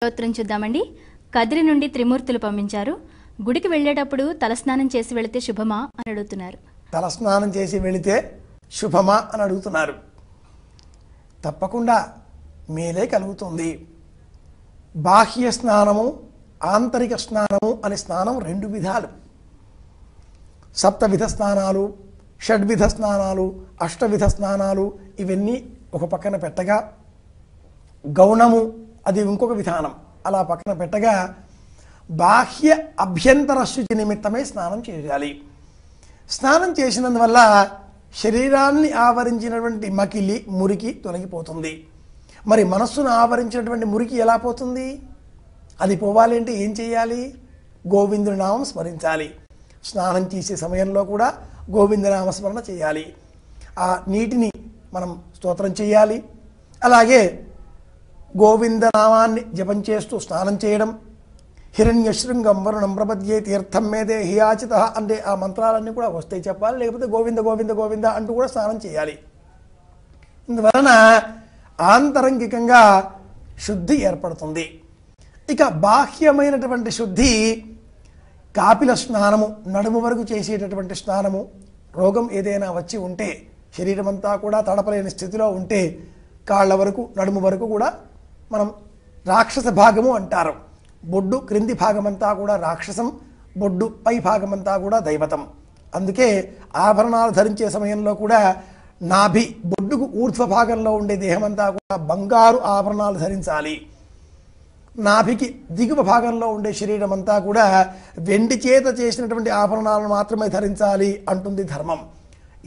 స్తోత్రం చూద్దామండి. కదిరి నుండి త్రిమూర్తులు పంపించారు. గుడికి వెళ్ళేటప్పుడు తలస్నానం చేసి వెళితే శుభమా అని అడుగుతున్నారు. తలస్నానం చేసి వెళితే శుభమా అని అడుగుతున్నారు. తప్పకుండా మేలే కలుగుతుంది. బాహ్య స్నానము, ఆంతరిక స్నానము అనే స్నానం రెండు విధాలు. సప్తవిధ స్నానాలు, షడ్విధ స్నానాలు, అష్టవిధ స్నానాలు ఇవన్నీ ఒక పక్కన పెట్టగా, గౌణము అది ఇంకొక విధానం అలా పక్కన పెట్టగా, బాహ్య అభ్యంతర శుచి నిమిత్తమే స్నానం చేయాలి. స్నానం చేసినందువల్ల శరీరాన్ని ఆవరించినటువంటి మకిలి, మురికి తొలగిపోతుంది. మరి మనస్సును ఆవరించినటువంటి మురికి ఎలా పోతుంది? అది పోవాలి అంటే ఏం చేయాలి? గోవిందుని నామం స్మరించాలి. స్నానం చేసే సమయంలో కూడా గోవిందనామ స్మరణ చేయాలి. ఆ నీటిని మనం స్తోత్రం చేయాలి. అలాగే గోవిందనామాన్ని జపం చేస్తూ స్నానం చేయడం. హిరణ్యశృంగం వరుణం ప్రపద్యే తీర్థం మేదే హియాచిత అంటే ఆ మంత్రాలన్నీ కూడా వస్తాయి చెప్పాలి. లేకపోతే గోవింద గోవింద గోవింద అంటూ కూడా స్నానం చేయాలి. ఇందువలన ఆంతరంగికంగా శుద్ధి ఏర్పడుతుంది. ఇక బాహ్యమైనటువంటి శుద్ధి కాపిల స్నానము, నడుము వరకు చేసేటటువంటి స్నానము. రోగం ఏదైనా వచ్చి ఉంటే, శరీరం అంతా కూడా తడపలేని స్థితిలో ఉంటే కాళ్ళ వరకు, నడుము వరకు కూడా మనం రాక్షస భాగము అంటారు. బొడ్డు క్రింది భాగమంతా కూడా రాక్షసం, బొడ్డు పై భాగమంతా కూడా దైవతం. అందుకే ఆభరణాలు ధరించే సమయంలో కూడా నాభి, బొడ్డుకు ఊర్ధ్వ భాగంలో ఉండే దేహమంతా కూడా బంగారు ఆభరణాలు ధరించాలి. నాభికి దిగువ భాగంలో ఉండే శరీరం అంతా కూడా వెండి చేత చేసినటువంటి ఆభరణాలను మాత్రమే ధరించాలి అంటుంది ధర్మం.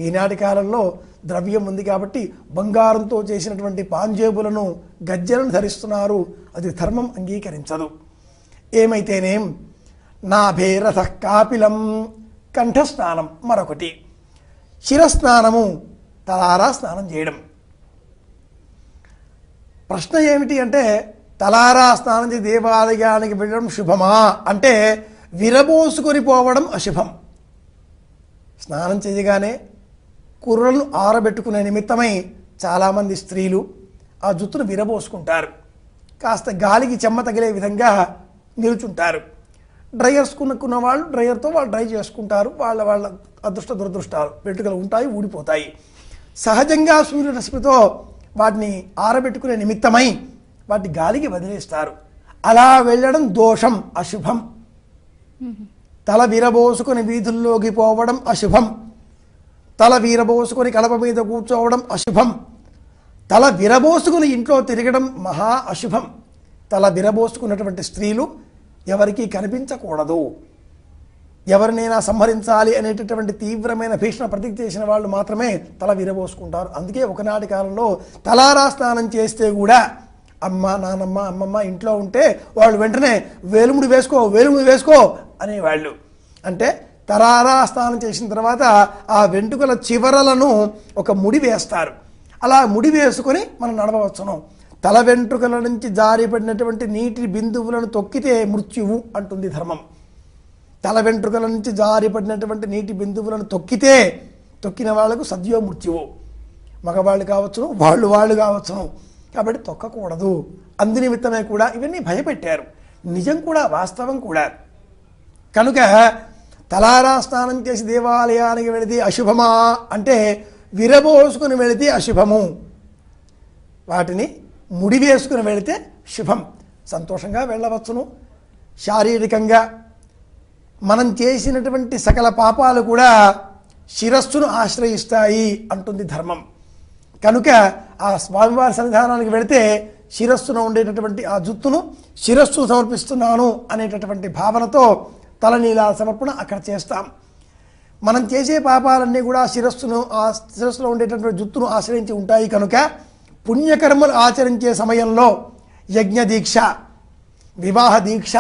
ఈనాటి కాలంలో ద్రవ్యం ఉంది కాబట్టి బంగారంతో చేసినటువంటి పాంజేబులను, గజ్జలను ధరిస్తున్నారు. అది ధర్మం అంగీకరించదు. ఏమైతేనేం నాభేరథ కాపిలం, కంఠస్నానం మరొకటి. శిరస్నానము, తలారా స్నానం చేయడం. ప్రశ్న ఏమిటి అంటే, తలారా స్నానం చేసి దేవాలయానికి వెళ్ళడం శుభమా అంటే విరబోసుకొని పోవడం అశుభం. స్నానం చేయగానే కుర్రలను ఆరబెట్టుకునే నిమిత్తమై చాలామంది స్త్రీలు ఆ జుట్టును విరబోసుకుంటారు. కాస్త గాలికి చెమ్మ తగిలే విధంగా నిల్చుంటారు. డ్రైయర్స్ కొనుక్కున్న వాళ్ళు డ్రైయర్తో వాళ్ళు డ్రై చేసుకుంటారు. వాళ్ళ అదృష్ట దురదృష్టాలు వెంట్రుకలు ఉంటాయి, ఊడిపోతాయి. సహజంగా సూర్యరశ్మితో వాటిని ఆరబెట్టుకునే నిమిత్తమై వాటి గాలికి వదిలేస్తారు. అలా వెళ్ళడం దోషం, అశుభం. తల విరబోసుకొని వీధుల్లోకి పోవడం అశుభం. తల విరబోసుకొని కడప మీద కూర్చోవడం అశుభం. తల విరబోసుకుని ఇంట్లో తిరగడం మహా అశుభం. తల విరబోసుకున్నటువంటి స్త్రీలు ఎవరికీ కనిపించకూడదు. ఎవరినైనా సంహరించాలి అనేటటువంటి తీవ్రమైన భీషణ ప్రతిజ్ఞ చేసిన వాళ్ళు మాత్రమే తల విరబోసుకుంటారు. అందుకే ఒకనాటి కాలంలో తలారా స్నానం చేస్తే కూడా అమ్మ, నానమ్మ, అమ్మమ్మ ఇంట్లో ఉంటే వాళ్ళు వెంటనే వేలుముడి వేసుకో, వేలుముడి వేసుకో అనేవాళ్ళు. అంటే తలారా స్నానం చేసిన తర్వాత ఆ వెంట్రుకల చివరలను ఒక ముడి వేస్తారు. అలా ముడి వేసుకొని మనం నడవవచ్చును. తల వెంట్రుకల నుంచి జారిపడినటువంటి నీటి బిందువులను తొక్కితే మృత్యువు అంటుంది ధర్మం. తల వెంట్రుకల నుంచి జారిపడినటువంటి నీటి బిందువులను తొక్కిన వాళ్లకు సద్యో మృత్యువు. మగవాళ్ళు కావచ్చును, వాళ్ళు కావచ్చును. కాబట్టి తొక్కకూడదు. అందునిమిత్తమే కూడా ఇవన్నీ భయపెట్టారు. నిజం కూడా, వాస్తవం కూడా. కనుక తలారా స్నానం చేసి దేవాలయానికి వెళితే అశుభమా అంటే విరబోసుకుని వెళితే అశుభము. వాటిని ముడి వేసుకుని వెళితే శుభం. సంతోషంగా వెళ్ళవచ్చును. శారీరకంగా మనం చేసినటువంటి సకల పాపాలు కూడా శిరస్సును ఆశ్రయిస్తాయి అంటుంది ధర్మం. కనుక ఆ స్వామివారి సన్నిధానానికి వెళితే శిరస్సును ఉండేటటువంటి ఆ జుత్తును శిరస్సు సమర్పిస్తున్నాను అనేటటువంటి భావనతో తలనీలాల సమర్పణ అక్కడ చేస్తాం. మనం చేసే పాపాలన్నీ కూడా శిరస్సులో ఉండేటటువంటి జుత్తును ఆశ్రయించి ఉంటాయి. కనుక పుణ్యకర్మలు ఆచరించే సమయంలో యజ్ఞ దీక్ష, వివాహ దీక్ష,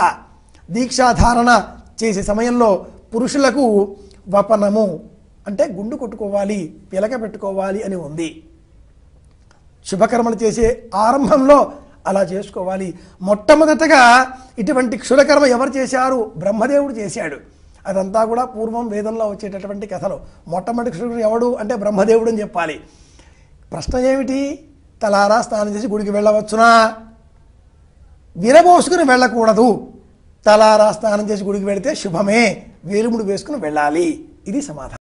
దీక్షాధారణ చేసే సమయంలో పురుషులకు వపనము అంటే గుండు కొట్టుకోవాలి, పిలక పెట్టుకోవాలి అని ఉంది. శుభకర్మలు చేసే ఆరంభంలో అలా చేసుకోవాలి. మొట్టమొదటగా ఇటువంటి క్షురకర్మ ఎవరు చేశారు? బ్రహ్మదేవుడు చేశాడు. అదంతా కూడా పూర్వం వేదంలో వచ్చేటటువంటి కథలు. మొట్టమొదటి క్షురుడు ఎవడు అంటే బ్రహ్మదేవుడు అని చెప్పాలి. ప్రశ్న ఏమిటి? తలారా స్నానం చేసి గుడికి వెళ్ళవచ్చునా? విరబోసుకుని వెళ్ళకూడదు. తలారా స్నానం చేసి గుడికి వెళితే శుభమే, వేలుముడి వేసుకుని వెళ్ళాలి. ఇది సమాధానం.